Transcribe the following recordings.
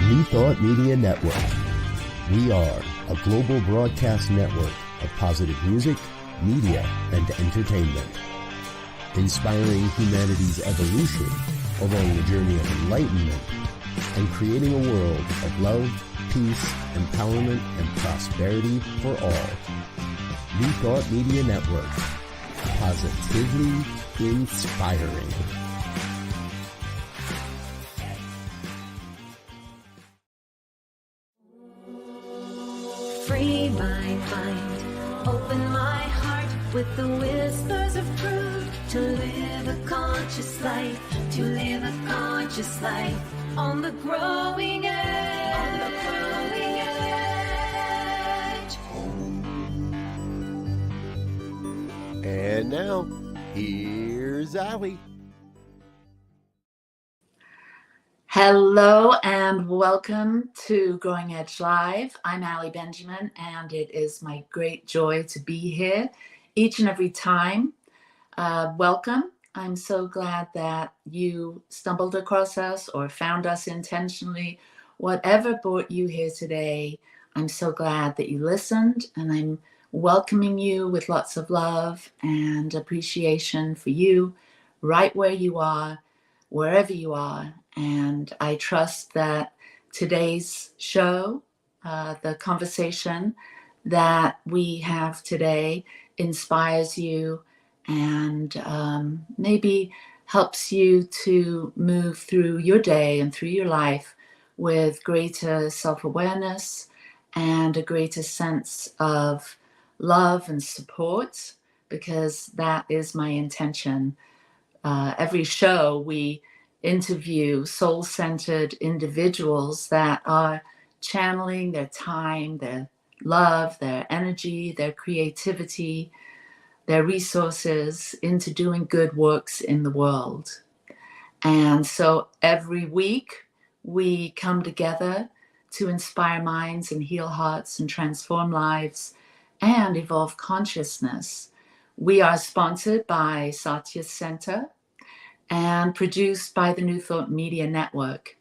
New Thought Media Network. We are a global broadcast network of positive music, media, and entertainment, inspiring humanity's evolution along the journey of enlightenment and creating a world of love, peace, empowerment, and prosperity for all. New Thought Media Network. Positively inspiring. Free my mind, open my heart with the whispers of truth. To live a conscious life, to live a conscious life on the growing edge. On the growing edge. And now, here's Allie. Hello and welcome to Growing Edge Live. I'm Allie Benjamin, and it is my great joy to be here each and every time. Welcome. I'm so glad that you stumbled across us or found us intentionally. Whatever brought you here today, I'm so glad that you listened, and I'm welcoming you with lots of love and appreciation for you right where you are, wherever you are. And I trust that today's show, the conversation that we have today, inspires you and maybe helps you to move through your day and through your life with greater self-awareness and a greater sense of love and support, because that is my intention. Every show we interview soul-centered individuals that are channeling their time, their love, their energy, their creativity, their resources into doing good works in the world. And so every week we come together to inspire minds and heal hearts and transform lives and evolve consciousness. We are sponsored by Satya Center and produced by the New Thought Media Network.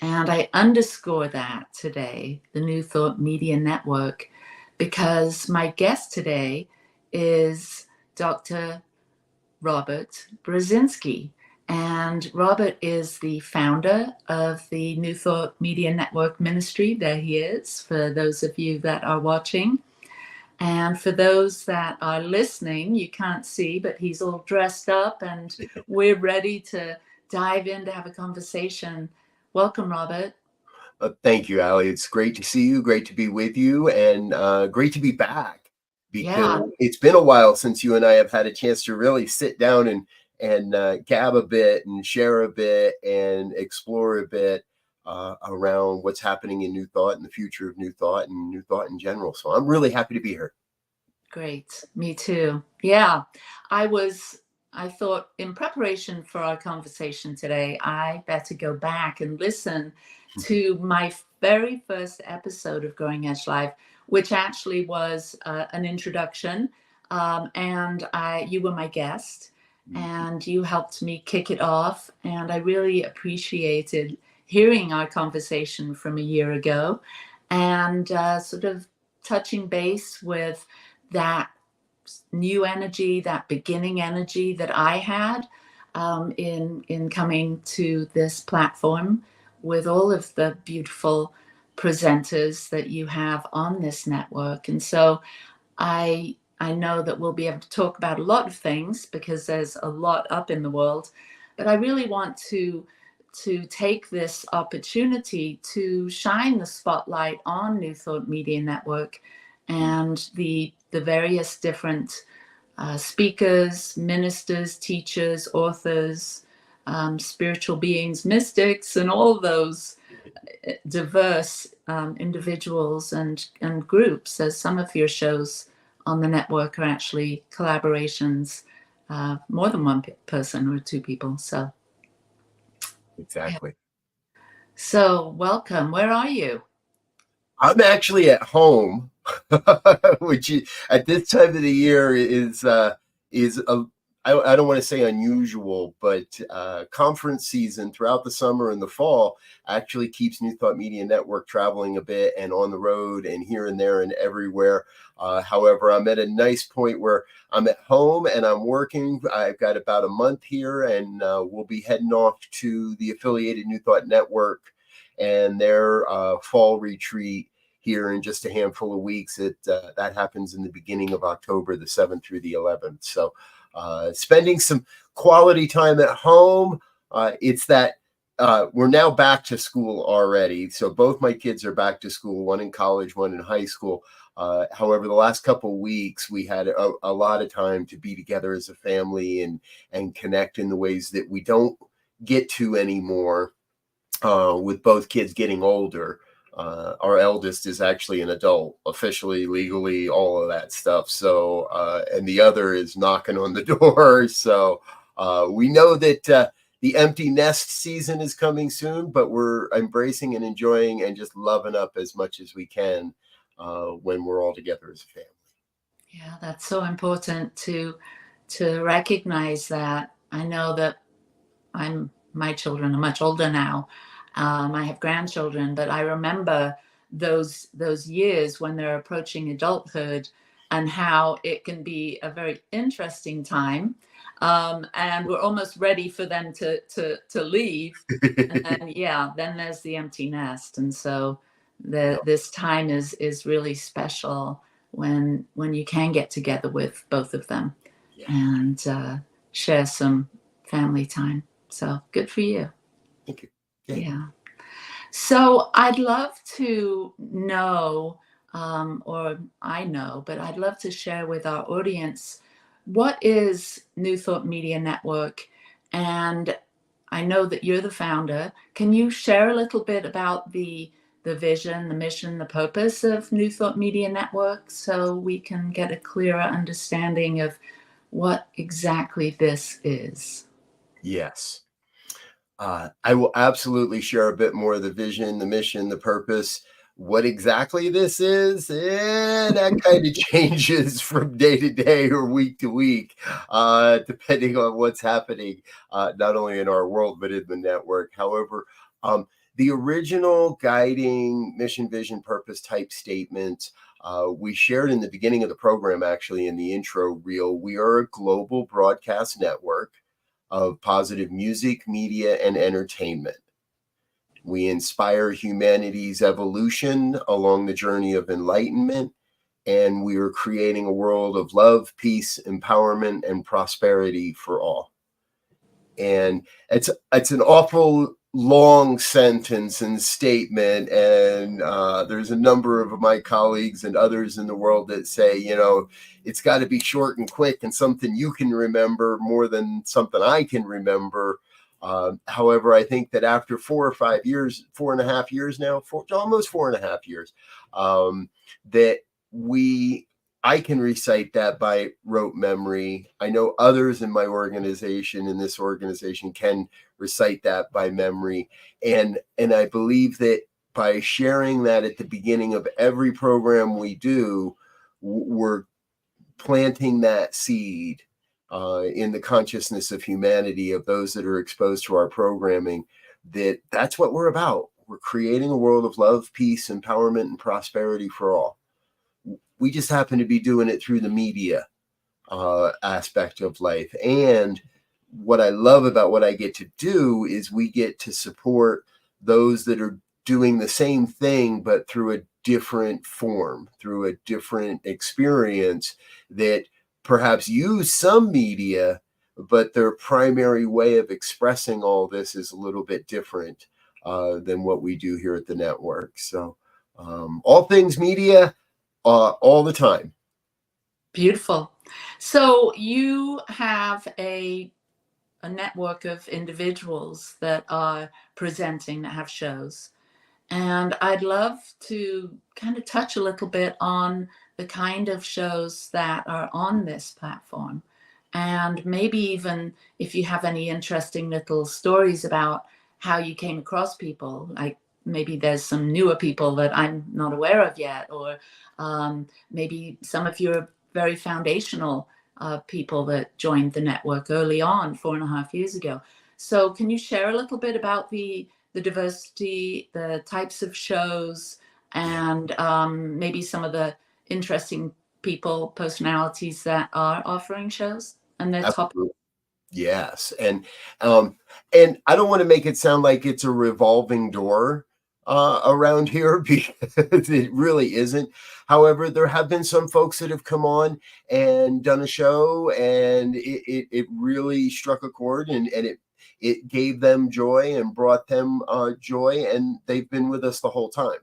And I underscore that today, the New Thought Media Network, because my guest today is Dr. Robert Brzezinski. And Robert is the founder of the New Thought Media Network Ministry. There he is, for those of you that are watching. And for those that are listening, you can't see, but he's all dressed up and we're ready to dive in to have a conversation. Welcome, Robert. Thank you, Allie. It's great to see you, great to be with you, and great to be back, because it's been a while since you and I have had a chance to really sit down and gab a bit and share a bit and explore a bit around what's happening in New Thought and the future of New Thought and New Thought in general. So I'm really happy to be here. Great. Me too. Yeah. I thought in preparation for our conversation today, I better go back and listen to my very first episode of Growing Edge Live, which actually was an introduction. And you were my guest and you helped me kick it off. And I really appreciated hearing our conversation from a year ago and sort of touching base with that new energy, that beginning energy that I had in coming to this platform with all of the beautiful presenters that you have on this network. And so I know that we'll be able to talk about a lot of things because there's a lot up in the world, but I really want to take this opportunity to shine the spotlight on New Thought Media Network and the various different speakers, ministers, teachers, authors, spiritual beings, mystics, and all those diverse individuals and groups, as some of your shows on the network are actually collaborations, more than one person or two people. So exactly. So, welcome. Where are you? I'm actually at home, which at this time of the year is I don't want to say unusual, but conference season throughout the summer and the fall actually keeps New Thought Media Network traveling a bit and on the road and here and there and everywhere. However, I'm at a nice point where I'm at home and I'm working. I've got about a month here, and we'll be heading off to the affiliated New Thought Network and their fall retreat here in just a handful of weeks. That happens in the beginning of October, the 7th through the 11th. So spending some quality time at home. It's that we're now back to school already. So both my kids are back to school, one in college, one in high school. However, the last couple of weeks, we had a lot of time to be together as a family and connect in the ways that we don't get to anymore with both kids getting older. Our eldest is actually an adult, officially, legally, all of that stuff. So, and the other is knocking on the door. So we know that the empty nest season is coming soon, but we're embracing and enjoying and just loving up as much as we can when we're all together as a family. Yeah, that's so important to recognize that. I know that my children are much older now. I have grandchildren, but I remember those years when they're approaching adulthood and how it can be a very interesting time. And we're almost ready for them to leave. And then, then there's the empty nest. And so this time is really special when you can get together with both of them and share some family time. So good for you. Thank you. Yeah. So I'd love to know, or I know, but I'd love to share with our audience, what is New Thought Media Network? And I know that you're the founder. Can you share a little bit about the vision, the mission, the purpose of New Thought Media Network so we can get a clearer understanding of what exactly this is? Yes. I will absolutely share a bit more of the vision, the mission, the purpose. What exactly this is, that kind of changes from day to day or week to week, depending on what's happening, not only in our world, but in the network. However, the original guiding mission, vision, purpose type statements we shared in the beginning of the program, actually in the intro reel. We are a global broadcast network of positive music, media, and entertainment. We inspire humanity's evolution along the journey of enlightenment, and we are creating a world of love, peace, empowerment, and prosperity for all. And it's an awful long sentence and statement, and there's a number of my colleagues and others in the world that say, it's got to be short and quick and something you can remember more than something I can remember. However, I think that after 4.5 years now, almost 4.5 years, that I can recite that by rote memory. I know others in my organization, in this organization, can recite that by memory. And I believe that by sharing that at the beginning of every program we do, we're planting that seed in the consciousness of humanity, of those that are exposed to our programming, that's what we're about. We're creating a world of love, peace, empowerment, and prosperity for all. We just happen to be doing it through the media aspect of life. And what I love about what I get to do is we get to support those that are doing the same thing, but through a different form, through a different experience, that perhaps use some media, but their primary way of expressing all this is a little bit different than what we do here at the network. So all things media, all the time. Beautiful. So you have a network of individuals that are presenting, that have shows. And I'd love to kind of touch a little bit on the kind of shows that are on this platform. And maybe even if you have any interesting little stories about how you came across people. Like maybe there's some newer people that I'm not aware of yet, or maybe some of your very foundational people that joined the network early on 4.5 years ago. So can you share a little bit about the diversity, the types of shows, and maybe some of the interesting people, personalities that are offering shows and their topics? Absolutely. Yes. And I don't want to make it sound like it's a revolving door around here because it really isn't. However, there have been some folks that have come on and done a show, and it really struck a chord, and it gave them joy and brought them joy, and they've been with us the whole time.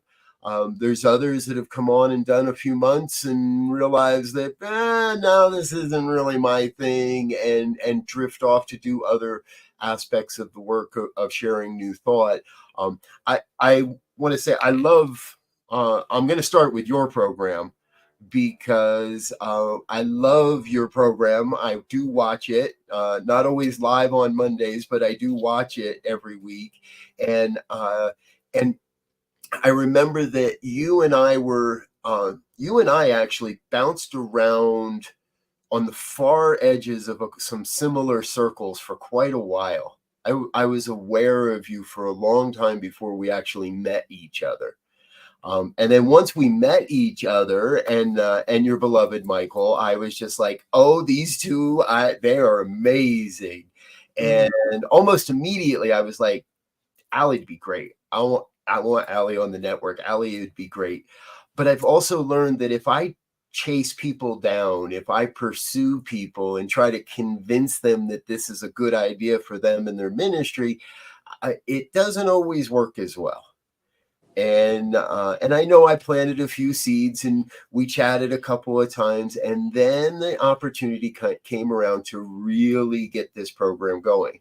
There's others that have come on and done a few months and realized that no, this isn't really my thing, and drift off to do other aspects of the work of sharing new thought. I want to say I love. I'm going to start with your program because I love your program. I do watch it, not always live on Mondays, but I do watch it every week, and I remember that you and I actually bounced around on the far edges of some similar circles for quite a while. I was aware of you for a long time before we actually met each other. And then once we met each other and your beloved Michael, I was just like, oh, these two, they are amazing. And almost immediately I was like, Allie'd be great. I want Allie on the network. Allie would be great. But I've also learned that if I chase people down, if I pursue people and try to convince them that this is a good idea for them and their ministry, it doesn't always work as well. And I know I planted a few seeds and we chatted a couple of times, and then the opportunity came around to really get this program going.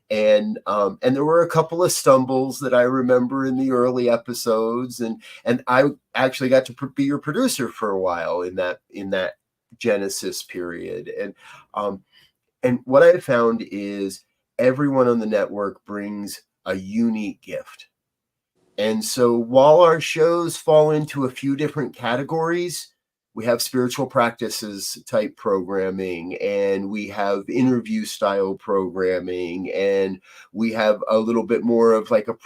And there were a couple of stumbles that I remember in the early episodes, and I actually got to be your producer for a while in that Genesis period. And what I found is everyone on the network brings a unique gift. And so while our shows fall into a few different categories, we have spiritual practices type programming, and we have interview style programming, and we have a little bit more of like a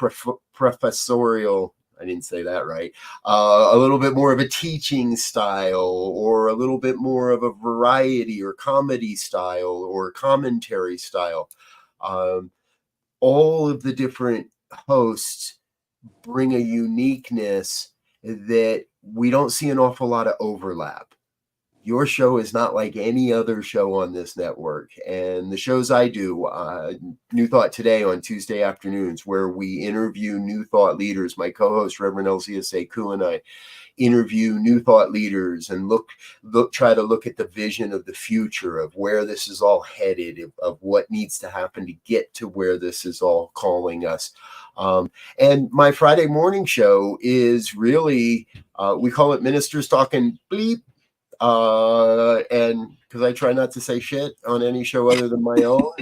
professorial, I didn't say that right, a little bit more of a teaching style, or a little bit more of a variety or comedy style or commentary style. All of the different hosts bring a uniqueness that we don't see an awful lot of overlap. Your show is not like any other show on this network. And the shows I do, New Thought Today on Tuesday afternoons, where we interview new thought leaders, my co-host, Reverend Elzia Sekou, and I interview new thought leaders and try to look at the vision of the future of where this is all headed, of what needs to happen to get to where this is all calling us. And my Friday morning show is really, we call it Ministers Talking Bleep. And because I try not to say shit on any show other than my own,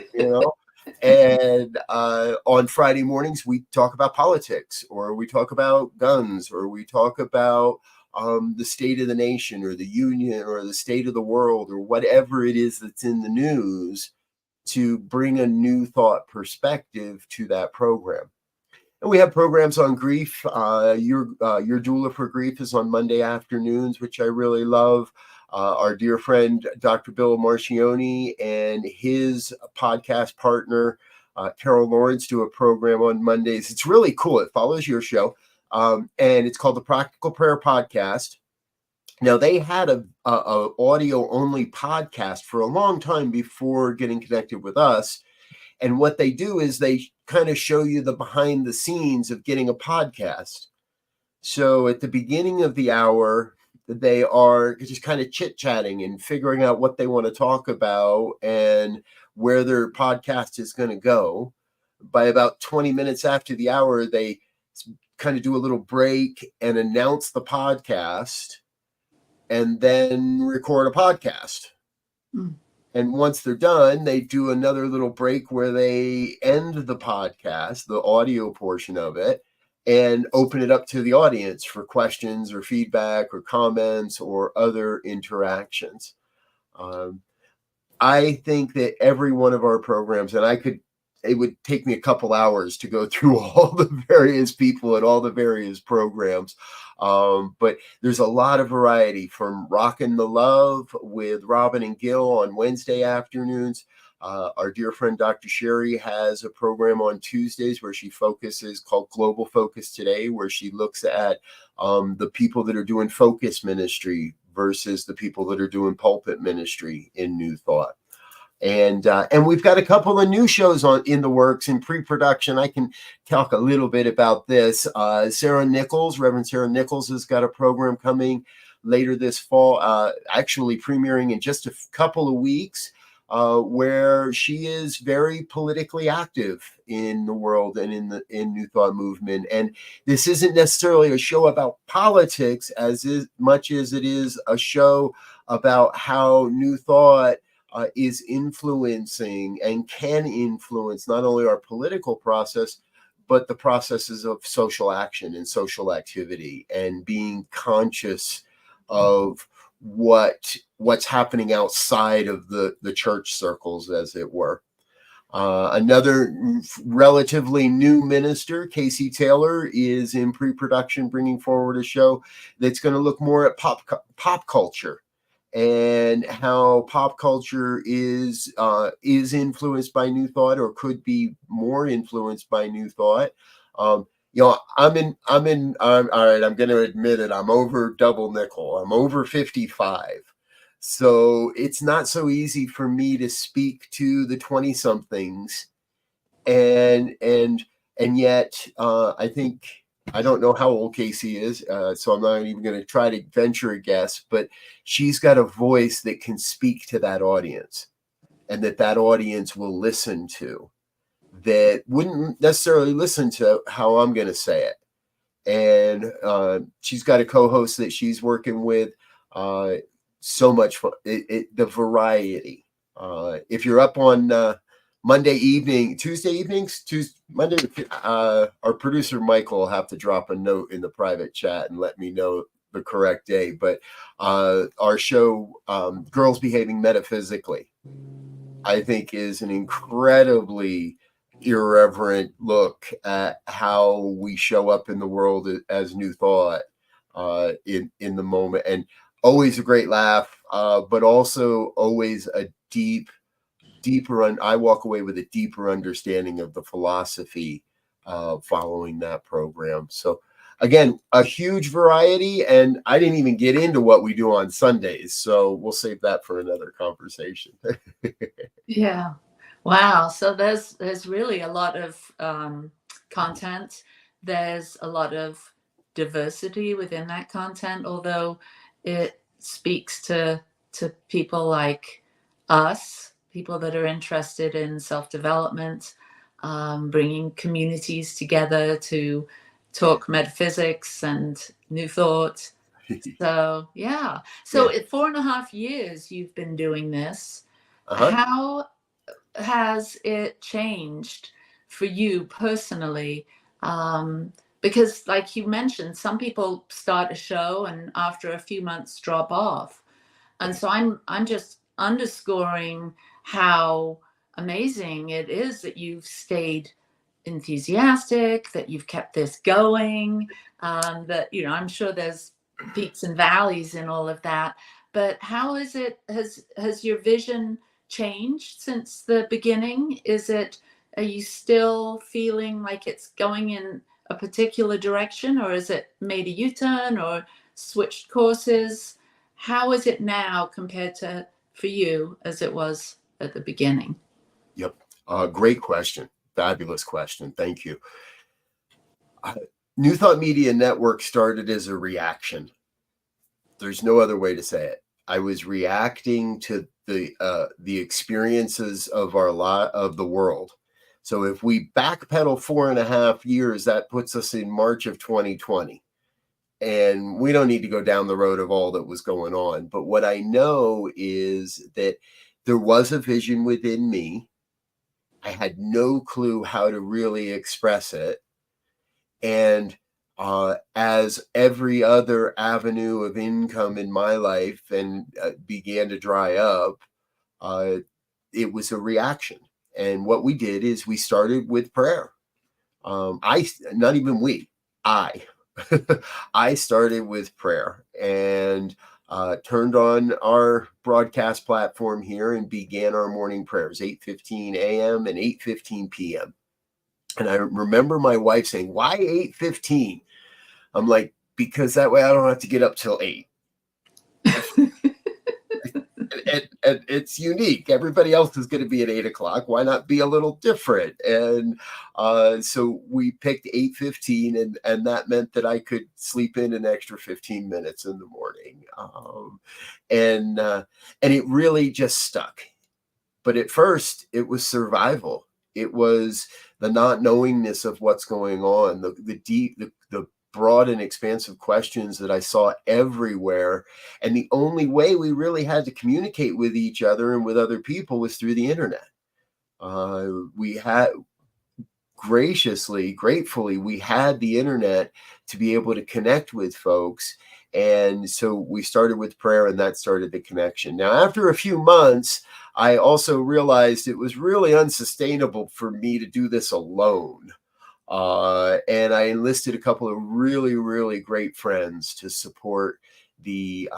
And on Friday mornings, we talk about politics, or we talk about guns, or we talk about the state of the nation, or the union, or the state of the world, or whatever it is that's in the news, to bring a new thought perspective to that program. And we have programs on grief. Your Doula for Grief is on Monday afternoons, which I really love. Our dear friend, Dr. Bill Marcioni, and his podcast partner, Carol Lawrence, do a program on Mondays. It's really cool. It follows your show. And it's called the Practical Prayer Podcast. Now, they had a audio-only podcast for a long time before getting connected with us. And what they do is they kind of show you the behind the scenes of getting a podcast. So at the beginning of the hour, they are just kind of chit-chatting and figuring out what they want to talk about and where their podcast is going to go. By about 20 minutes after the hour, they kind of do a little break and announce the podcast and then record a podcast. And once they're done, they do another little break where they end the podcast, the audio portion of it, and open it up to the audience for questions or feedback or comments or other interactions. I think that every one of our programs, and it would take me a couple hours to go through all the various people and all the various programs. But there's a lot of variety, from Rockin' the Love with Robin and Gil on Wednesday afternoons. Our dear friend Dr. Sherry has a program on Tuesdays where she focuses, called Global Focus Today, where she looks at the people that are doing focus ministry versus the people that are doing pulpit ministry in New Thought. And we've got a couple of new shows in the works in pre-production. I can talk a little bit about this. Sarah Nichols, Reverend Sarah Nichols, has got a program coming later this fall, actually premiering in just a couple of weeks, where she is very politically active in the world and in New Thought movement. And this isn't necessarily a show about politics as much as it is a show about how New Thought is influencing and can influence not only our political process, but the processes of social action and social activity, and being conscious of what's happening outside of the church circles, as it were. Another relatively new minister, Casey Taylor, is in pre-production, bringing forward a show that's going to look more at pop culture and how pop culture is influenced by New Thought, or could be more influenced by New Thought. All right, I'm going to admit it. I'm over double nickel. I'm over 55. So it's not so easy for me to speak to the 20-somethings, and yet I think, I don't know how old Casey is, so I'm not even going to try to venture a guess, but she's got a voice that can speak to that audience, and that audience will listen to, that wouldn't necessarily listen to how I'm going to say it. And she's got a co-host that she's working with. So much fun. The variety. If you're up on Tuesday evenings, Monday, our producer Michael will have to drop a note in the private chat and let me know the correct day. But our show, Girls Behaving Metaphysically, I think is an incredibly irreverent look at how we show up in the world as New Thought in the moment, and always a great laugh, but also always a deeper. I walk away with a deeper understanding of the philosophy following that program. So again, a huge variety, and I didn't even get into what we do on Sundays, so we'll save that for another conversation. Yeah. Wow. So there's really a lot of content. There's a lot of diversity within that content, although it speaks to people like us, people that are interested in self-development, bringing communities together to talk metaphysics and New Thought. So yeah. So Yeah. at 4.5 years you've been doing this. Uh-huh. How has it changed for you personally? Because like you mentioned, some people start a show and after a few months drop off. And so I'm just underscoring how amazing it is that you've stayed enthusiastic, that you've kept this going, that, I'm sure there's peaks and valleys in all of that. But how is it, has your vision changed since the beginning? Are you still feeling like it's going in a particular direction, or is it made a U-turn or switched courses? How is it now compared to, for you, as it was at the beginning? Yep. Great question. Fabulous question. Thank you. New Thought Media Network started as a reaction. There's no other way to say it. I was reacting to the experiences of of the world. So if we backpedal 4.5 years, that puts us in March of 2020. And we don't need to go down the road of all that was going on. But what I know is that there was a vision within me. I had no clue how to really express it. And as every other avenue of income in my life and began to dry up, it was a reaction. And what we did is we started with prayer. Not even we, I, I started with prayer and turned on our broadcast platform here and began our morning prayers, 8:15 a.m. and 8:15 p.m. And I remember my wife saying, "Why 8:15?" I'm like, because that way I don't have to get up till 8. And it's unique. Everybody else is going to be at 8 o'clock. Why not be a little different? And so we picked 8:15, and that meant that I could sleep in an extra 15 minutes in the morning. And it really just stuck. But at first, it was survival. It was the not knowingness of what's going on, the broad and expansive questions that I saw everywhere. And the only way we really had to communicate with each other and with other people was through the internet. We had gratefully, we had the internet to be able to connect with folks. And so we started with prayer, and that started the connection. Now, after a few months, I also realized it was really unsustainable for me to do this alone. And I enlisted a couple of really, really great friends to support the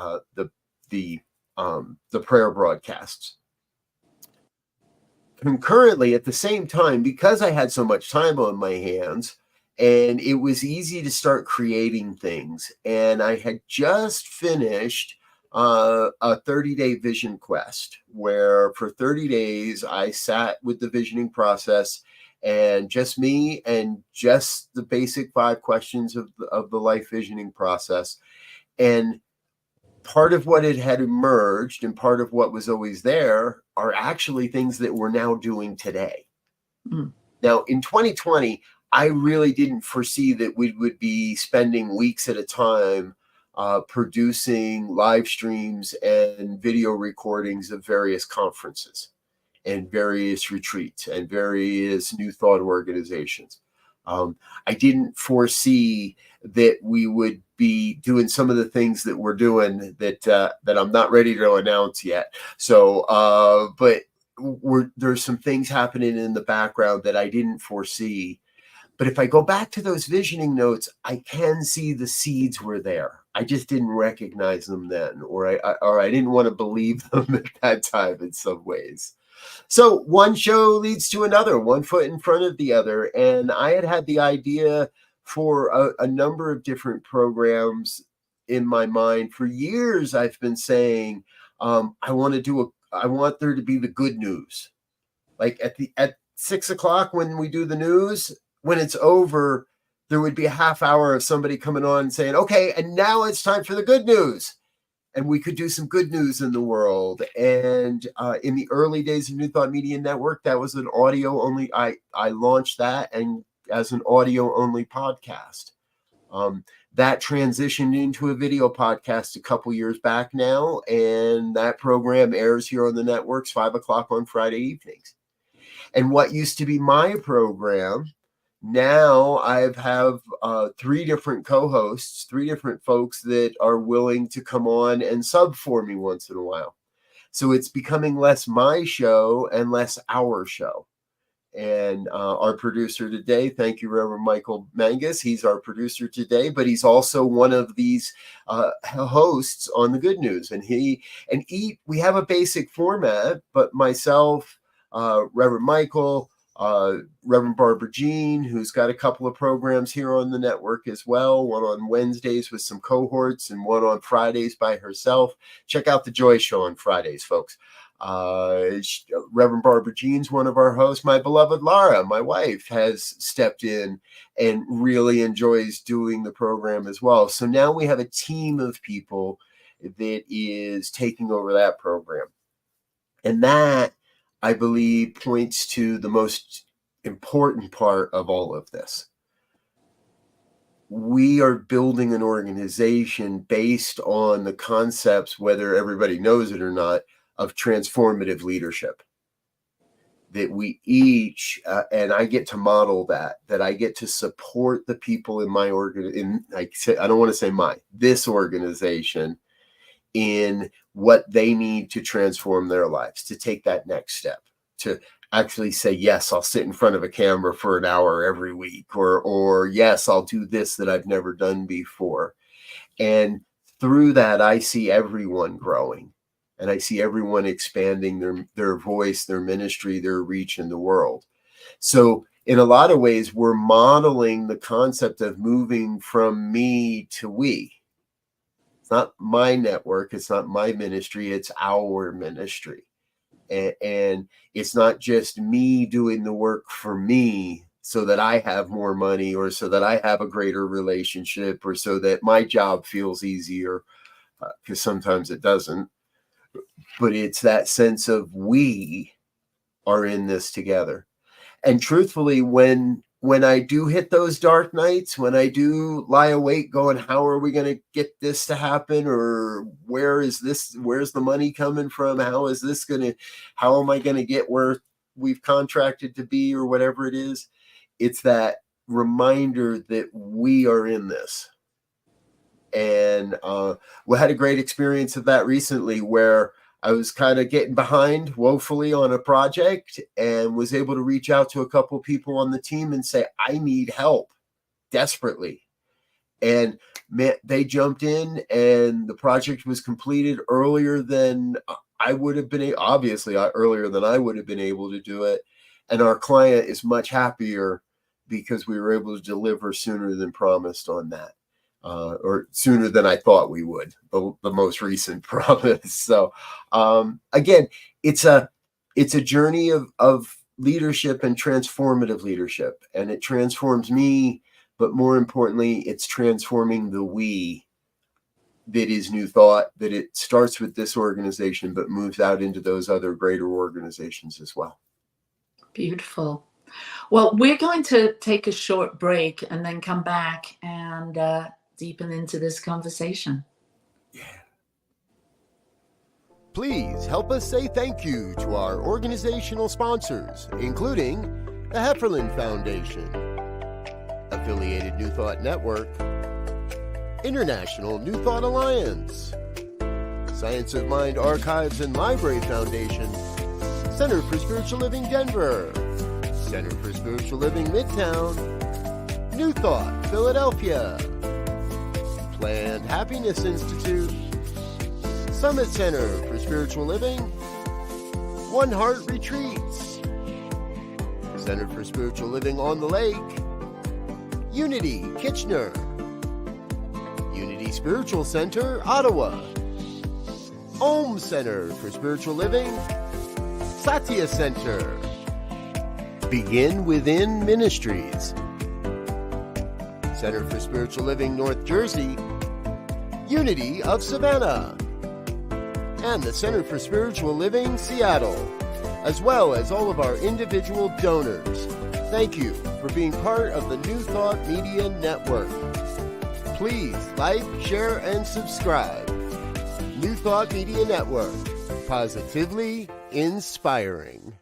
prayer broadcasts. Concurrently, at the same time, because I had so much time on my hands, and it was easy to start creating things, and I had just finished a 30-day vision quest, where for 30 days I sat with the visioning process, and just me and just the basic 5 questions of the life visioning process. And part of what it had emerged and part of what was always there are actually things that we're now doing today. Mm. Now, in 2020, I really didn't foresee that we would be spending weeks at a time producing live streams and video recordings of various conferences and various retreats and various New Thought organizations. I didn't foresee that we would be doing some of the things that we're doing that I'm not ready to announce yet. So, but there's some things happening in the background that I didn't foresee. But if I go back to those visioning notes, I can see the seeds were there. I just didn't recognize them then, or I didn't want to believe them at that time in some ways. So one show leads to another, one foot in front of the other. And I had the idea for a number of different programs in my mind. For years, I've been saying, I want there to be the good news. Like at 6 o'clock when we do the news, when it's over, there would be a half hour of somebody coming on and saying, okay, and now it's time for the good news. And we could do some good news in the world. And in the early days of New Thought Media Network, that was an audio only. I launched that and as an audio only podcast. That transitioned into a video podcast a couple years back now. And that program airs here on the networks 5 o'clock on Friday evenings. And what used to be my program, now I have 3 different co-hosts, 3 different folks that are willing to come on and sub for me once in a while. So it's becoming less my show and less our show. And our producer today, thank you, Reverend Michael Mangus. He's our producer today, but he's also one of these hosts on the Good News. And we have a basic format, but myself, Reverend Michael, Reverend Barbara Jean, who's got a couple of programs here on the network as well, one on Wednesdays with some cohorts and one on Fridays by herself. Check out the Joy Show on Fridays, folks. Reverend Barbara Jean's one of our hosts. My beloved Lara, my wife, has stepped in and really enjoys doing the program as well. So now we have a team of people that is taking over that program. And that, I believe, points to the most important part of all of this. We are building an organization based on the concepts, whether everybody knows it or not, of transformative leadership. That we each, and I get to model that I get to support the people in my I don't want to say this organization in what they need to transform their lives, to take that next step, to actually say, yes, I'll sit in front of a camera for an hour every week, or yes, I'll do this that I've never done before. And through that, I see everyone growing. And I see everyone expanding their voice, their ministry, their reach in the world. So in a lot of ways, we're modeling the concept of moving from me to we. It's not my network. It's not my ministry. It's our ministry. And it's not just me doing the work for me so that I have more money, or so that I have a greater relationship, or so that my job feels easier, because sometimes it doesn't. But it's that sense of we are in this together. And truthfully, when I do hit those dark nights, when I do lie awake going, how are we going to get this to happen? Or where's the money coming from? How am I going to get where we've contracted to be, or whatever it is? It's that reminder that we are in this. And we had a great experience of that recently, where I was kind of getting behind woefully on a project, and was able to reach out to a couple of people on the team and say, I need help desperately. And they jumped in, and the project was completed earlier than I would have been, earlier than I would have been able to do it. And our client is much happier because we were able to deliver sooner than promised on that. Or sooner than I thought we would, the most recent promise. So again, it's a journey of leadership and transformative leadership, and it transforms me, but more importantly, it's transforming the we that is New Thought, that it starts with this organization, but moves out into those other greater organizations as well. Beautiful. Well, we're going to take a short break and then come back and deepen into this conversation. Yeah. Please help us say thank you to our organizational sponsors, including the Hefferland Foundation, Affiliated New Thought Network, International New Thought Alliance, Science of Mind Archives and Library Foundation, Center for Spiritual Living Denver, Center for Spiritual Living Midtown, New Thought Philadelphia, Planned Happiness Institute, Summit Center for Spiritual Living, One Heart Retreats, Center for Spiritual Living on the Lake, Unity Kitchener, Unity Spiritual Center Ottawa, Om Center for Spiritual Living, Satya Center, Begin Within Ministries, Center for Spiritual Living North Jersey, Unity of Savannah, and the Center for Spiritual Living Seattle, as well as all of our individual donors. Thank you for being part of the New Thought Media Network. Please like, share, and subscribe. New Thought Media Network, positively inspiring.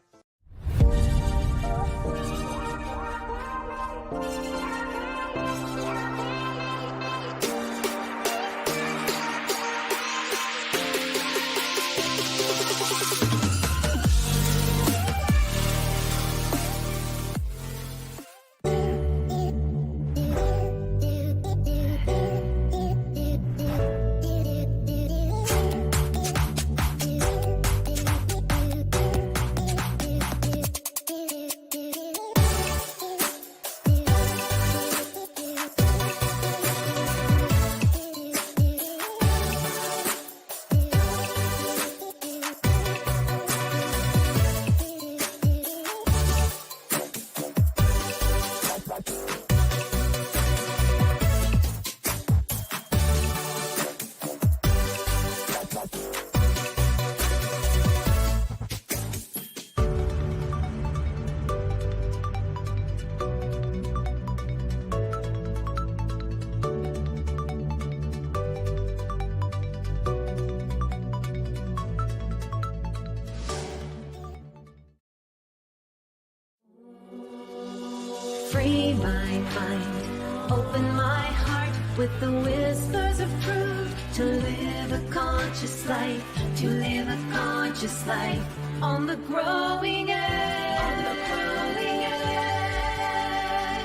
free my mind, open my heart with the whispers of truth, to live a conscious life, to live a conscious life on the growing edge. On the growing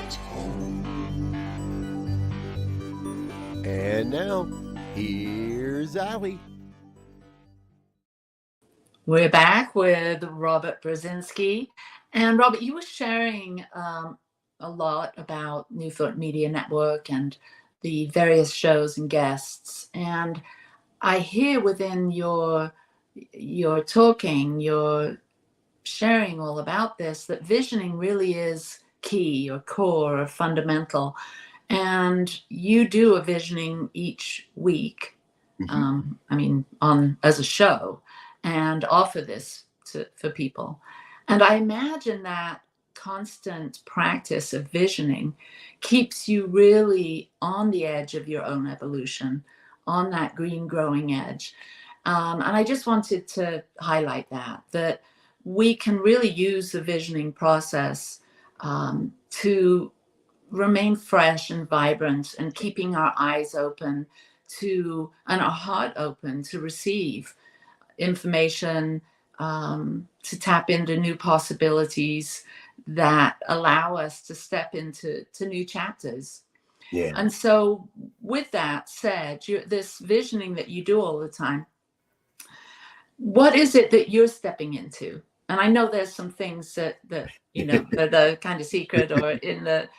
edge. And now, here's Ali. We're back with Robert Brzezinski. And Robert, you were sharing a lot about New Thought Media Network and the various shows and guests. And I hear within your talking, your sharing all about this, that visioning really is key or core or fundamental. And you do a visioning each week, as a show, and offer this for people. And I imagine that constant practice of visioning keeps you really on the edge of your own evolution, on that green growing edge. And I just wanted to highlight that we can really use the visioning process to remain fresh and vibrant, and keeping our eyes open and our heart open to receive information, to tap into new possibilities that allow us to step into new chapters. Yeah. And so with that said, this visioning that you do all the time, what is it that you're stepping into? And I know there's some things that that are kind of secret, or in the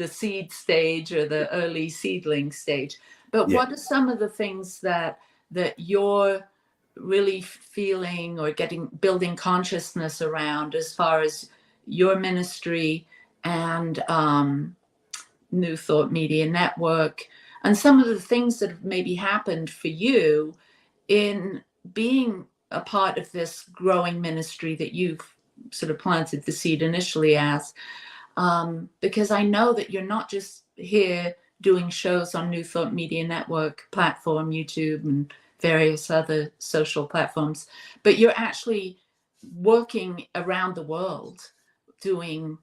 seed stage or the early seedling stage. But what are some of the things that you're really feeling or building consciousness around, as far as your ministry and New Thought Media Network, and some of the things that have maybe happened for you in being a part of this growing ministry that you've sort of planted the seed initially as? Because I know that you're not just here doing shows on New Thought Media Network platform, YouTube, and various other social platforms, but you're actually working around the world, doing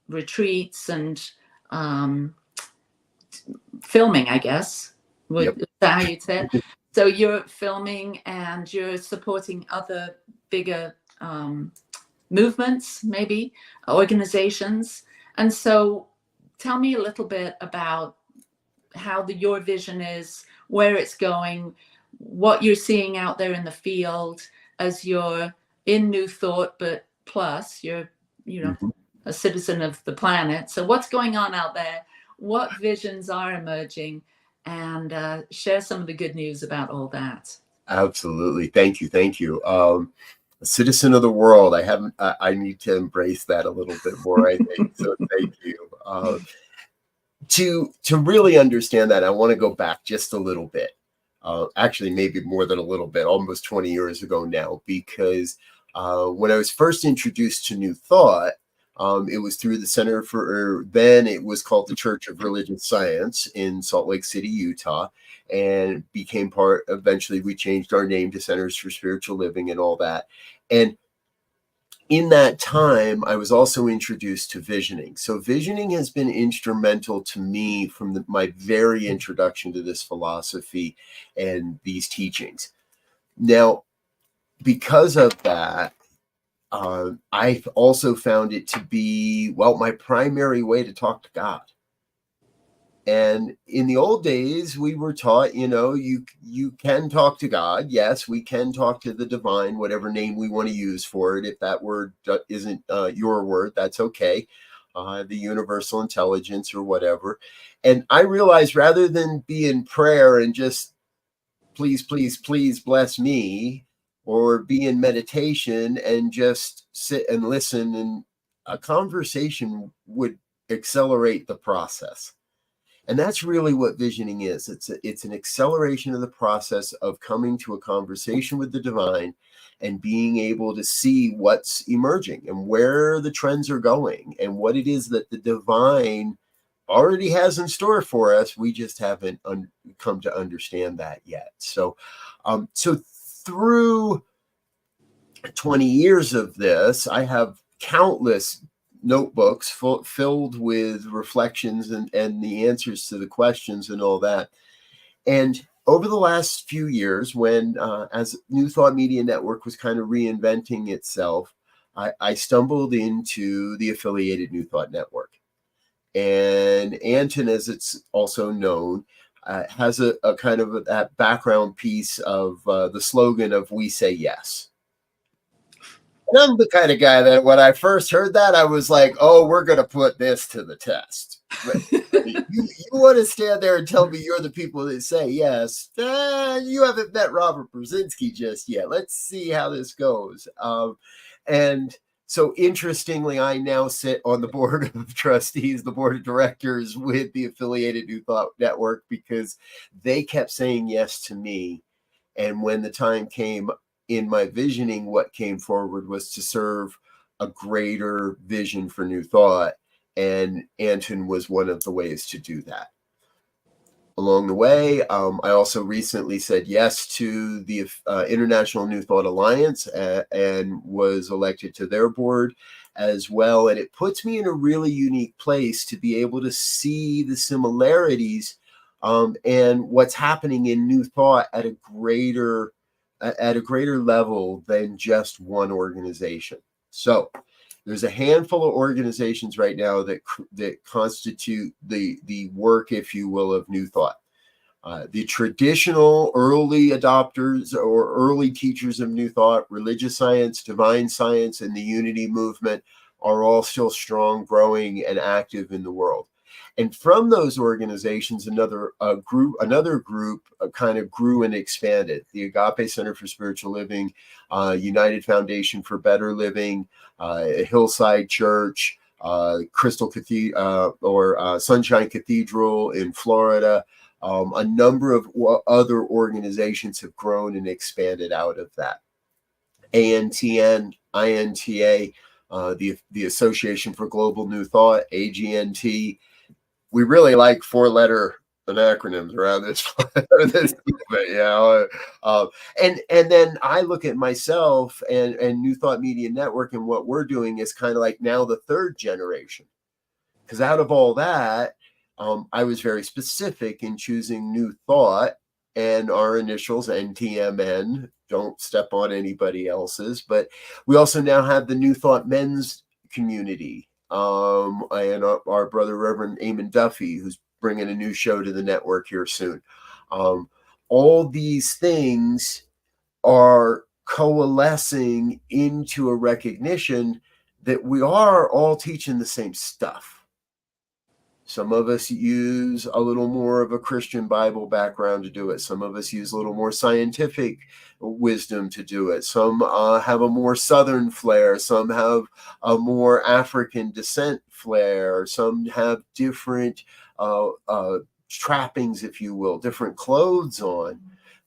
retreats and filming, I guess. Is that how you'd say it? So you're filming and you're supporting other bigger movements, maybe organizations. And so tell me a little bit about how your vision is, where it's going, what you're seeing out there in the field as you're in New Thought, but plus you're, a citizen of the planet. So what's going on out there? What visions are emerging? And share some of the good news about all that. Absolutely. Thank you. A citizen of the world. I need to embrace that a little bit more, I think. So thank you. To really understand that, I want to go back just a little bit. Actually, maybe more than a little bit, almost 20 years ago now, because when I was first introduced to New Thought, it was through the Center then it was called the Church of Religious Science in Salt Lake City, Utah, and became eventually we changed our name to Centers for Spiritual Living and all that. And in that time, I was also introduced to visioning. So visioning has been instrumental to me from my very introduction to this philosophy and these teachings. Now, because of that, I've also found it to be, my primary way to talk to God. And in the old days, we were taught, you can talk to God. Yes, we can talk to the divine, whatever name we want to use for it. If that word isn't your word, that's okay. The universal intelligence or whatever. And I realized, rather than be in prayer and just please, please, please bless me, or be in meditation and just sit and listen, and a conversation would accelerate the process. And that's really what visioning is. It's an acceleration of the process of coming to a conversation with the divine and being able to see what's emerging and where the trends are going and what it is that the divine already has in store for us. We just haven't come to understand that yet. So through 20 years of this, I have countless notebooks filled with reflections and the answers to the questions and all that. And over the last few years, when as New Thought Media Network was kind of reinventing itself, I stumbled into the affiliated New Thought Network. And Anton, as it's also known, has a kind of that background piece of the slogan of "We Say Yes." And I'm the kind of guy that when I first heard that, I was like, "Oh, we're going to put this to the test." But you want to stand there and tell me you're the people that say yes? You haven't met Robert Brzezinski just yet. Let's see how this goes. And so interestingly, I now sit on the board of trustees, the board of directors with the affiliated New Thought Network, because they kept saying yes to me. And when the time came in my visioning, what came forward was to serve a greater vision for New Thought. And Anton was one of the ways to do that. Along the way, I also recently said yes to the International New Thought Alliance and was elected to their board as well. And it puts me in a really unique place to be able to see the similarities and what's happening in New Thought at a greater level than just one organization. So there's a handful of organizations right now that constitute the work, if you will, of New Thought. The traditional early adopters or early teachers of New Thought, religious science, divine science, and the unity movement are all still strong, growing, and active in the world. And from those organizations, another group kind of grew and expanded. The Agape Center for Spiritual Living, United Foundation for Better Living, Hillside Church, Crystal Cathedral or Sunshine Cathedral in Florida. A number of other organizations have grown and expanded out of that. ANTN, INTA, the Association for Global New Thought, AGNT. We really like four-letter acronyms around this movement, and then I look at myself and New Thought Media Network, and what we're doing is kind of like now the third generation, because out of all that, I was very specific in choosing New Thought and our initials NTMN. Don't step on anybody else's, but we also now have the New Thought Men's community. And our brother Reverend Eamon Duffy, who's bringing a new show to the network here soon. All these things are coalescing into a recognition that we are all teaching the same stuff. Some of us use a little more of a Christian Bible background to do it. Some of us use a little more scientific wisdom to do it. Some have a more Southern flair. Some have a more African descent flair. Some have different trappings, if you will, different clothes on.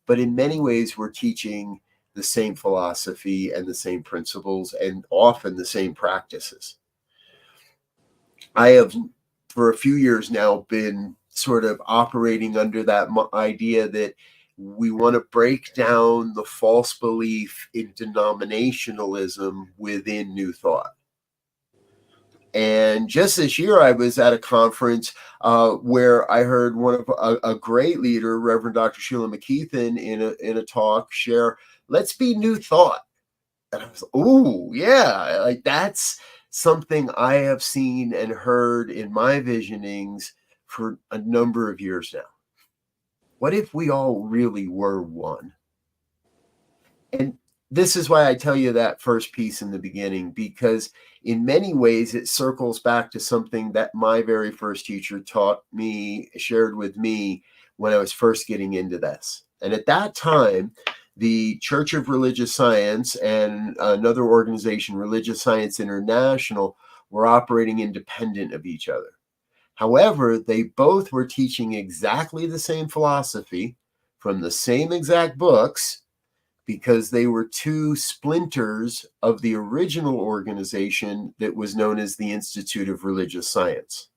But in many ways, we're teaching the same philosophy and the same principles and often the same practices. I have, for a few years now, been sort of operating under that idea that we want to break down the false belief in denominationalism within New Thought. And just this year, I was at a conference where I heard one of a great leader, Reverend Dr. Sheila McKeithen, in a talk share, "Let's be New Thought." And I was, oh yeah, like that's something I have seen and heard in my visionings for a number of years now. What if we all really were one? And this is why I tell you that first piece in the beginning, because in many ways it circles back to something that my very first teacher taught me, shared with me when I was first getting into this. And at that time, the Church of Religious Science and another organization, Religious Science International, were operating independent of each other. However, they both were teaching exactly the same philosophy from the same exact books, because they were two splinters of the original organization that was known as the Institute of Religious Science.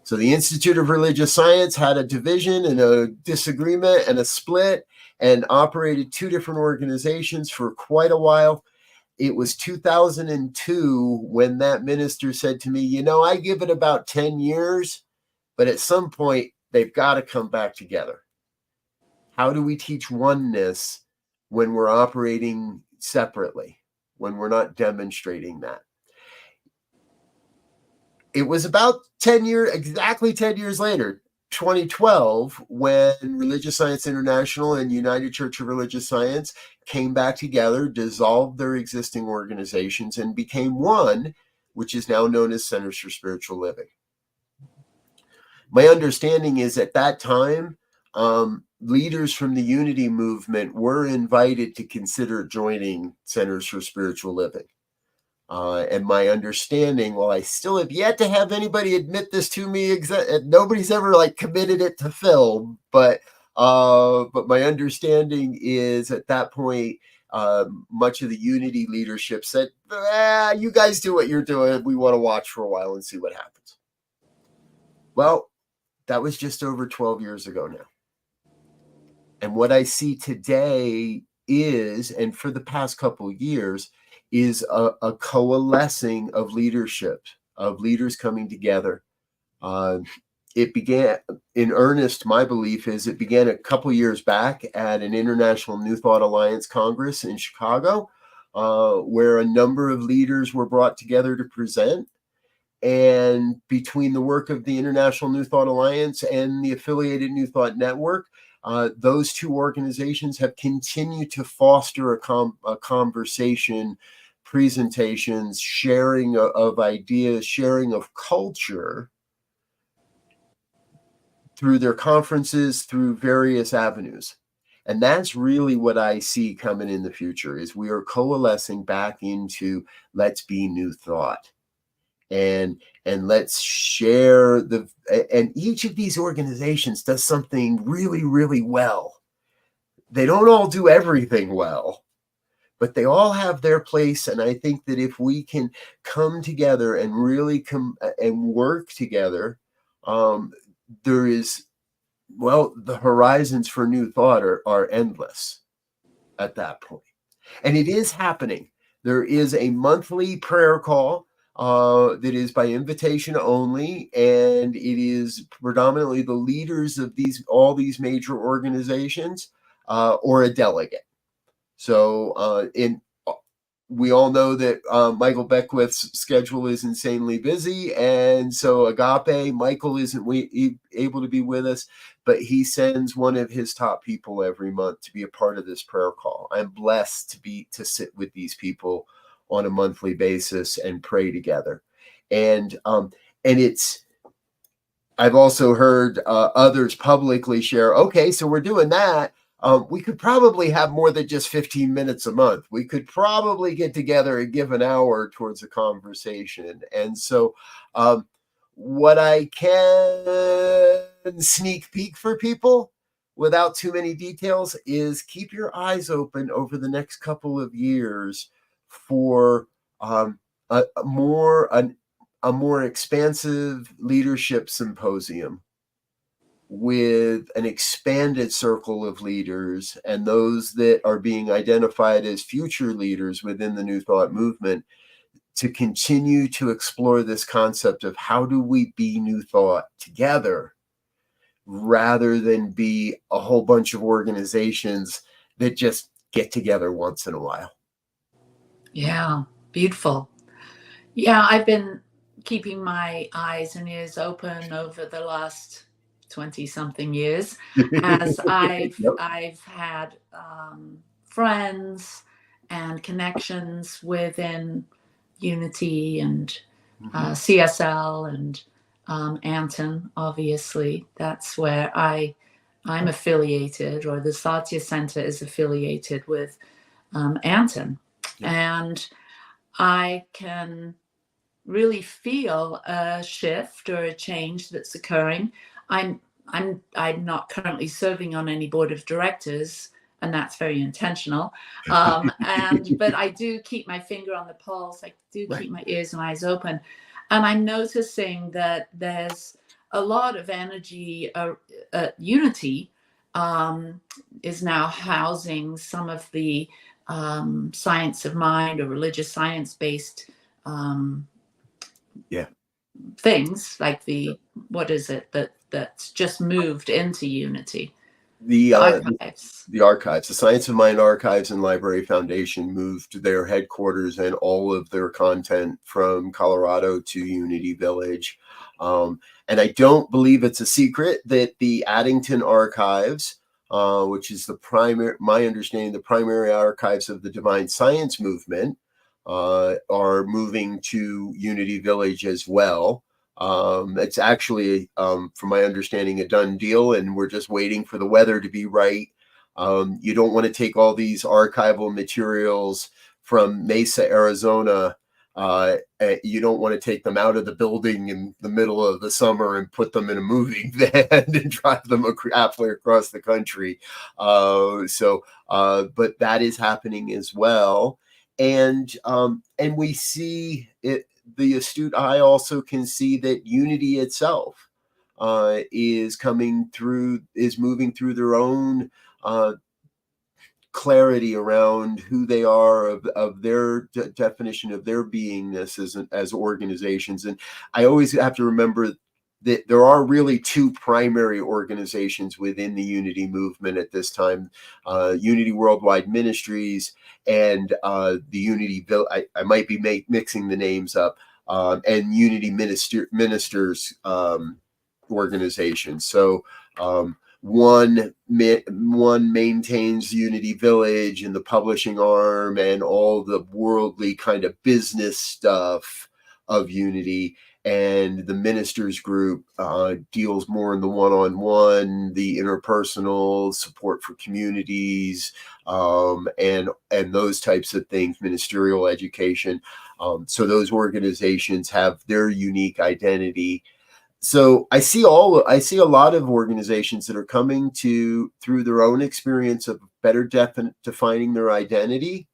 So the Institute of Religious Science had a division and a disagreement and a split and operated two different organizations for quite a while. it was 2002 when that minister said to me, you know, I give it about 10 years, but at some point they've got to come back together. How do we teach oneness when we're operating separately, when we're not demonstrating that? It was about 10 years, exactly 10 years later, 2012, when Religious Science International and United Church of Religious Science came back together, dissolved their existing organizations, and became one, which is now known as Centers for Spiritual Living. My understanding is at that time, leaders from the Unity movement were invited to consider joining Centers for Spiritual Living. And my understanding, well, I still have yet to have anybody admit this to me. Nobody's ever like committed it to film, but my understanding is at that point, much of the Unity leadership said, you guys do what you're doing. We want to watch for a while and see what happens. Well, that was just over 12 years ago now. And what I see today is, and for the past couple of years, is a coalescing of leadership, of leaders coming together. It began in earnest, my belief is it began a couple years back at an International New Thought Alliance Congress in Chicago, where a number of leaders were brought together to present. And between the work of the International New Thought Alliance and the affiliated New Thought Network, those two organizations have continued to foster a conversation, presentations, sharing of ideas, sharing of culture through their conferences, through various avenues. And that's really what I see coming in the future, is we are coalescing back into let's be New Thought. And let's share and each of these organizations does something really, really well. They don't all do everything well, but they all have their place. And I think that if we can come together and really come and work together, there is, well, the horizons for New Thought are endless at that point. And it is happening. There is a monthly prayer call that is by invitation only, and it is predominantly the leaders of all these major organizations or a delegate. So we all know that Michael Beckwith's schedule is insanely busy, and so Agape, Michael isn't able to be with us, but he sends one of his top people every month to be a part of this prayer call. I'm blessed to sit with these people on a monthly basis and pray together. And I've also heard others publicly share, okay, so we're doing that. We could probably have more than just 15 minutes a month. We could probably get together and give an hour towards a conversation. And so what I can sneak peek for people without too many details is keep your eyes open over the next couple of years for a more expansive leadership symposium with an expanded circle of leaders and those that are being identified as future leaders within the New Thought movement, to continue to explore this concept of how do we be New Thought together rather than be a whole bunch of organizations that just get together once in a while. Yeah, beautiful. Yeah, I've been keeping my eyes and ears open over the last 20-something years as I've had friends and connections within Unity and CSL and Anton, obviously. That's where I'm affiliated, or the Satya Center is affiliated with Anton. And I can really feel a shift or a change that's occurring. I'm not currently serving on any board of directors, and that's very intentional. But I do keep my finger on the pulse. I do keep my ears and eyes open, and I'm noticing that there's a lot of energy. Unity is now housing some of the science of mind or religious science-based Yeah. things, like what is it that's just moved into Unity? The The archives. the archives, the Science of Mind Archives and Library Foundation moved their headquarters and all of their content from Colorado to Unity Village. And I don't believe it's a secret that the Addington Archives, which is my understanding, the primary archives of the Divine Science movement, are moving to Unity Village as well. It's actually, from my understanding, a done deal, and we're just waiting for the weather to be right. You don't want to take all these archival materials from Mesa, Arizona. You don't want to take them out of the building in the middle of the summer and put them in a moving van and drive them halfway across the country. But that is happening as well. And we see it. The astute eye also can see that Unity itself is moving through their own clarity around who they are, of their definition of their beingness as organizations. And I always have to remember that there are really two primary organizations within the Unity movement at this time: Unity Worldwide Ministries and the Unity. I might be mixing the names up, and Unity Ministers organization. So one maintains Unity Village and the publishing arm and all the worldly kind of business stuff of Unity. And the ministers group deals more in the one-on-one, the interpersonal support for communities, and those types of things, ministerial education. So those organizations have their unique identity. So I see a lot of organizations that are coming through their own experience of better defining their identity,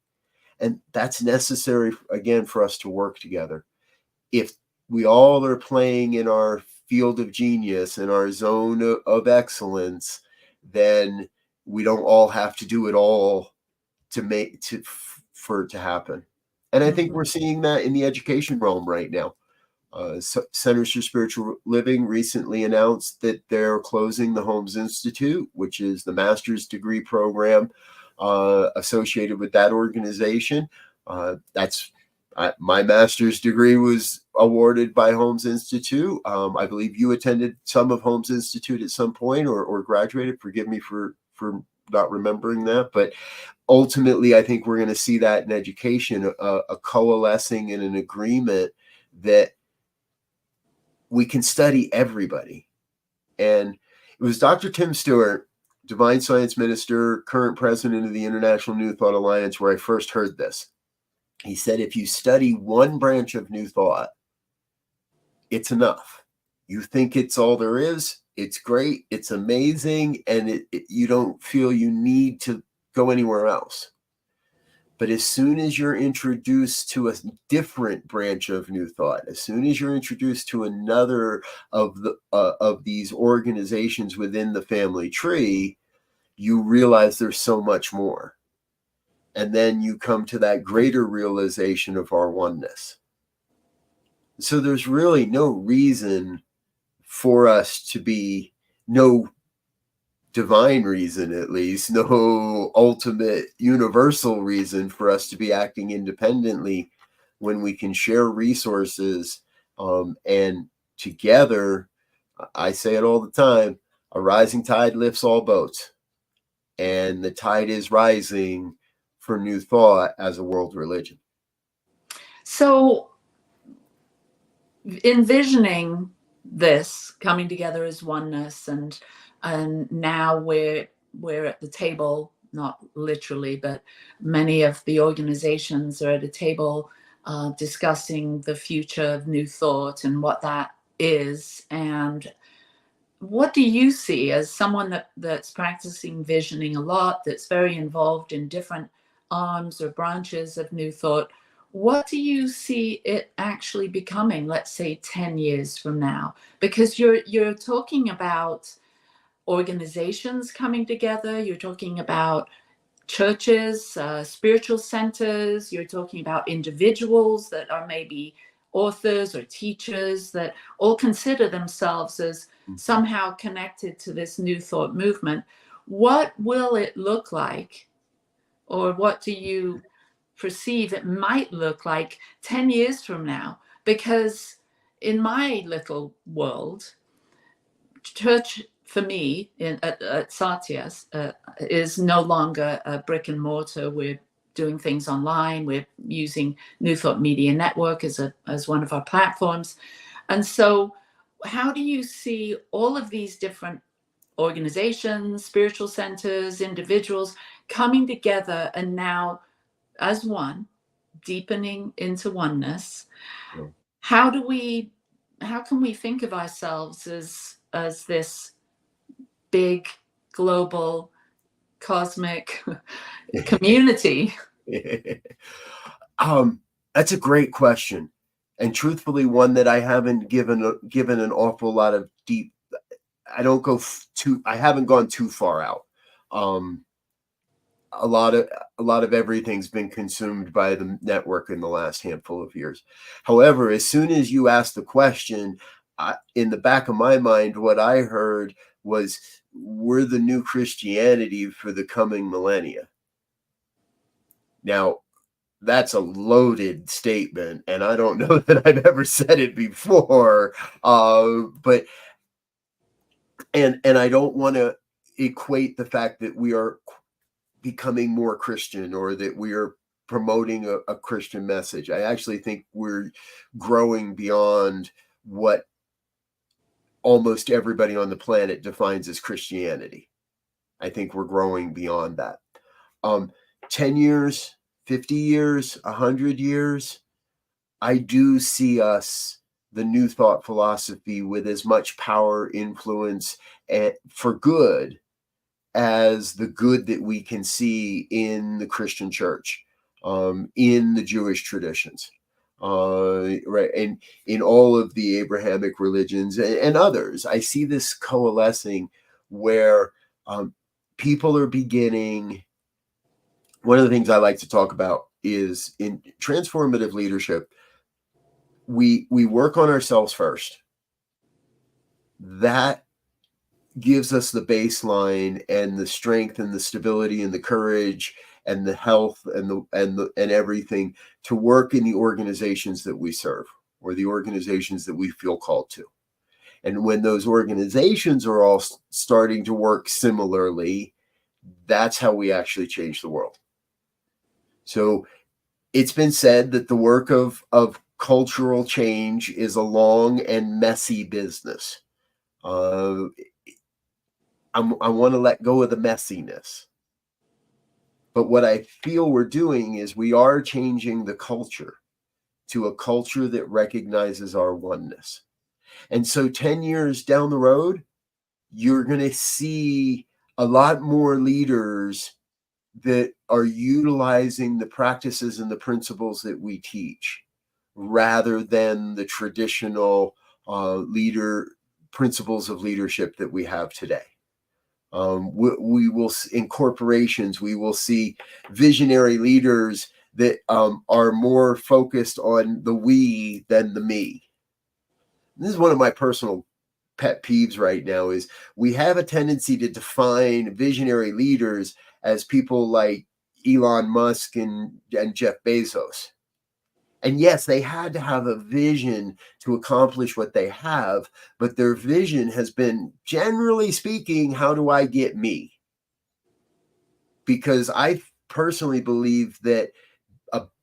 and that's necessary again for us to work together. If we all are playing in our field of genius, in our zone of excellence, then we don't all have to do it all for it to happen. And I think we're seeing that in the education realm right now. Centers for Spiritual Living recently announced that they're closing the Holmes Institute, which is the master's degree program associated with that organization. My master's degree was awarded by Holmes Institute. I believe you attended some of Holmes Institute at some point or graduated. Forgive me for not remembering that. But ultimately, I think we're going to see that in education, a coalescing and an agreement that we can study everybody. And it was Dr. Tim Stewart, Divine Science Minister, current president of the International New Thought Alliance, where I first heard this. He said, if you study one branch of New Thought, it's enough. You think it's all there is, it's great, it's amazing, and you don't feel you need to go anywhere else. But as soon as you're introduced to a different branch of New Thought, as soon as you're introduced to another of these organizations within the family tree, you realize there's so much more. And then you come to that greater realization of our oneness. So there's really no reason for us to be, no divine reason, at least, no ultimate universal reason for us to be acting independently when we can share resources, and together, I say it all the time, a rising tide lifts all boats, and the tide is rising for New Thought as a world religion. So envisioning this coming together as oneness, and now we're at the table, not literally, but many of the organizations are at a table discussing the future of New Thought and what that is. And what do you see as someone that's practicing visioning a lot, that's very involved in different arms or branches of New Thought? What do you see it actually becoming, let's say 10 years from now? Because you're talking about organizations coming together, you're talking about churches, spiritual centers. You're talking about individuals that are maybe authors or teachers that all consider themselves as somehow connected to this New Thought movement. What will it look like, or what do you perceive it might look like 10 years from now? Because in my little world, church for me at Satyas is no longer a brick and mortar. We're doing things online. We're using New Thought Media Network as one of our platforms. And so how do you see all of these different organizations, spiritual centers, individuals coming together and now as one, deepening into oneness? Yeah. How can we think of ourselves as this big global cosmic community? That's a great question, and truthfully one that I haven't given an awful lot of deep. I haven't gone too far out. A lot of everything's been consumed by the network in the last handful of years. However, as soon as you asked the question, in the back of my mind, what I heard was, we're the new Christianity for the coming millennia. Now, that's a loaded statement, and I don't know that I've ever said it before, but I don't want to equate the fact that we are becoming more Christian or that we are promoting a Christian message. I actually think we're growing beyond what almost everybody on the planet defines as Christianity. I think we're growing beyond that. 10 years, 50 years, 100 years, I do see us, the New Thought philosophy, with as much power, influence, and for good as the good that we can see in the Christian church, in the Jewish traditions, right, and in all of the Abrahamic religions and others. I see this coalescing where people are beginning. One of the things I like to talk about is in transformative leadership, we work on ourselves first. That gives us the baseline and the strength and the stability and the courage and the health and everything to work in the organizations that we serve or the organizations that we feel called to. And when those organizations are all starting to work similarly, that's how we actually change the world. So it's been said that the work of cultural change is a long and messy business. I want to let go of the messiness. But what I feel we're doing is we are changing the culture to a culture that recognizes our oneness. And so 10 years down the road, you're going to see a lot more leaders that are utilizing the practices and the principles that we teach rather than the traditional principles of leadership that we have today. We will, in corporations, we will see visionary leaders that are more focused on the we than the me. This is one of my personal pet peeves right now, is we have a tendency to define visionary leaders as people like Elon Musk and Jeff Bezos. And yes, they had to have a vision to accomplish what they have, but their vision has been, generally speaking, how do I get me? Because I personally believe that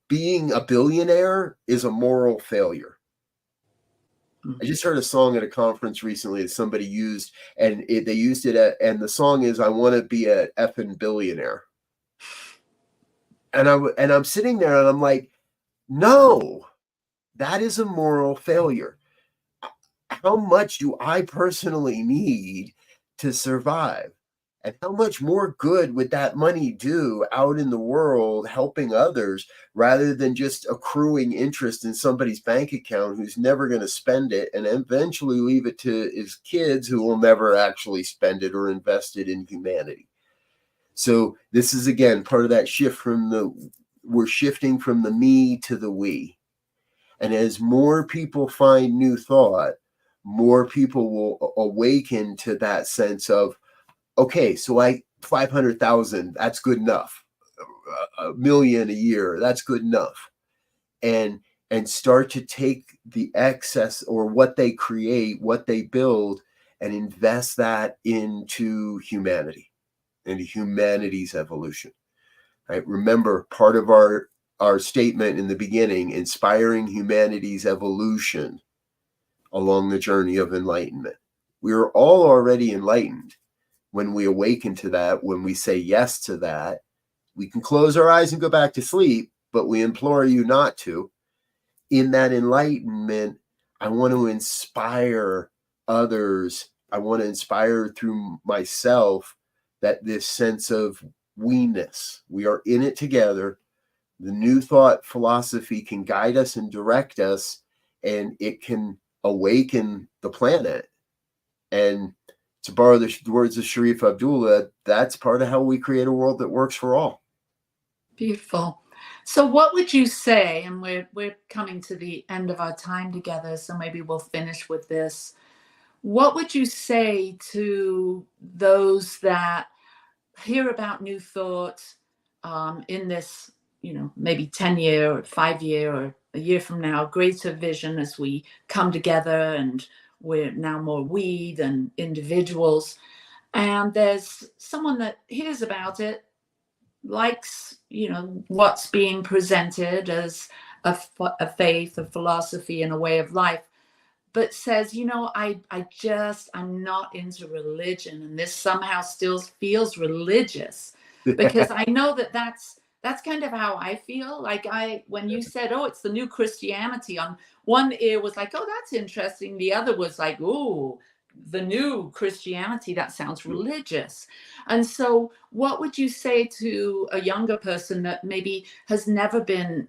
being a billionaire is a moral failure. I just heard a song at a conference recently that somebody used, and they used it and the song is, I want to be a effing billionaire. And I'm sitting there and I'm like, no, that is a moral failure. How much do I personally need to survive? And how much more good would that money do out in the world helping others rather than just accruing interest in somebody's bank account who's never going to spend it and eventually leave it to his kids who will never actually spend it or invest it in humanity? So this is, again, part of that shift we're shifting from the me to the we. And as more people find new thought, more people will awaken to that sense of, okay, so 500,000, that's good enough. A million a year, that's good enough. And start to take the excess, or what they create, what they build, and invest that into humanity, into humanity's evolution. Right? Remember, part of our statement in the beginning, inspiring humanity's evolution along the journey of enlightenment. We are all already enlightened when we awaken to that, when we say yes to that. We can close our eyes and go back to sleep, but we implore you not to. In that enlightenment, I want to inspire others. I want to inspire through myself that this sense of we-ness. We are in it together. The new thought philosophy can guide us and direct us, and it can awaken the planet. And to borrow the words of Sharif Abdullah, that's part of how we create a world that works for all. Beautiful. So what would you say, and we're coming to the end of our time together, so maybe we'll finish with this. What would you say to those that hear about new thought in this, maybe 10-year or 5-year or a year from now, greater vision as we come together and we're now more we than individuals. And there's someone that hears about it, likes, what's being presented as a faith, a philosophy, and a way of life, but says, I'm not into religion, and this somehow still feels religious, because I know that's kind of how I feel. Like when you said, oh, it's the new Christianity, on one ear was like, oh, that's interesting. The other was like, oh, the new Christianity, that sounds religious. And so what would you say to a younger person that maybe has never been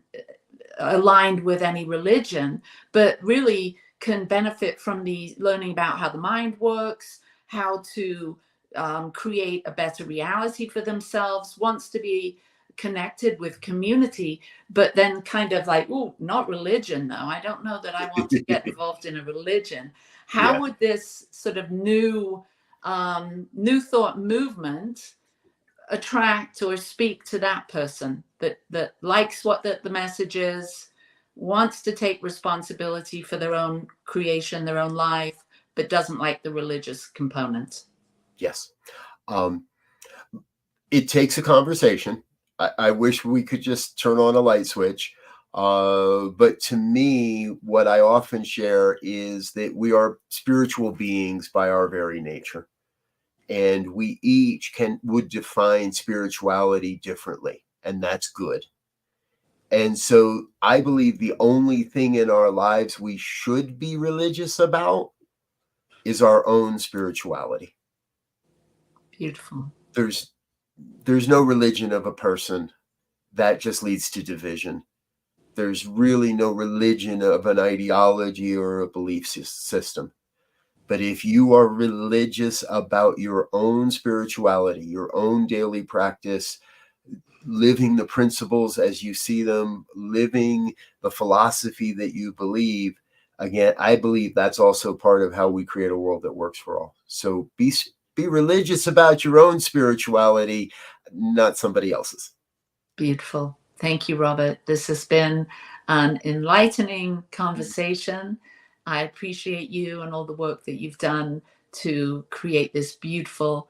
aligned with any religion, but really can benefit from the learning about how the mind works, how to create a better reality for themselves, wants to be connected with community, but then kind of like, oh, not religion though. I don't know that I want to get involved in a religion. How would this sort of new thought movement attract or speak to that person that likes what the message is, wants to take responsibility for their own creation, their own life, but doesn't like the religious component? Yes. It takes a conversation. I wish we could just turn on a light switch. But to me, what I often share is that we are spiritual beings by our very nature. And we each would define spirituality differently. And that's good. And so I believe the only thing in our lives we should be religious about is our own spirituality. Beautiful. There's no religion of a person that just leads to division. There's really no religion of an ideology or a belief system. But if you are religious about your own spirituality, your own daily practice, living the principles as you see them, living the philosophy that you believe, again, I believe that's also part of how we create a world that works for all. So be religious about your own spirituality, not somebody else's. Beautiful. Thank you, Robert. This has been an enlightening conversation. I appreciate you and all the work that you've done to create this beautiful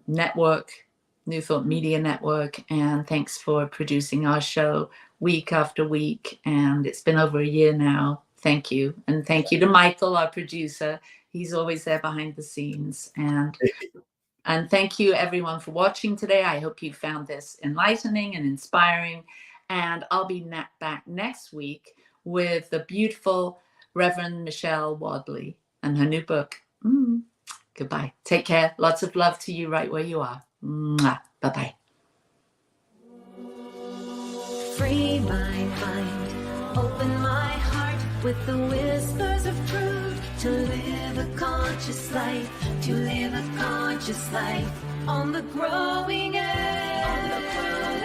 network, New Thought Media Network. And thanks for producing our show week after week. And it's been over a year now. Thank you. And thank you to Michael, our producer. He's always there behind the scenes. And thank you, everyone, for watching today. I hope you found this enlightening and inspiring. And I'll be back next week with the beautiful Reverend Michelle Wadley and her new book. Goodbye. Take care. Lots of love to you right where you are. Mwah. Bye-bye. Free my mind, open my heart with the whispers of truth. to live a conscious life, to live a conscious life on the growing edge. On the growing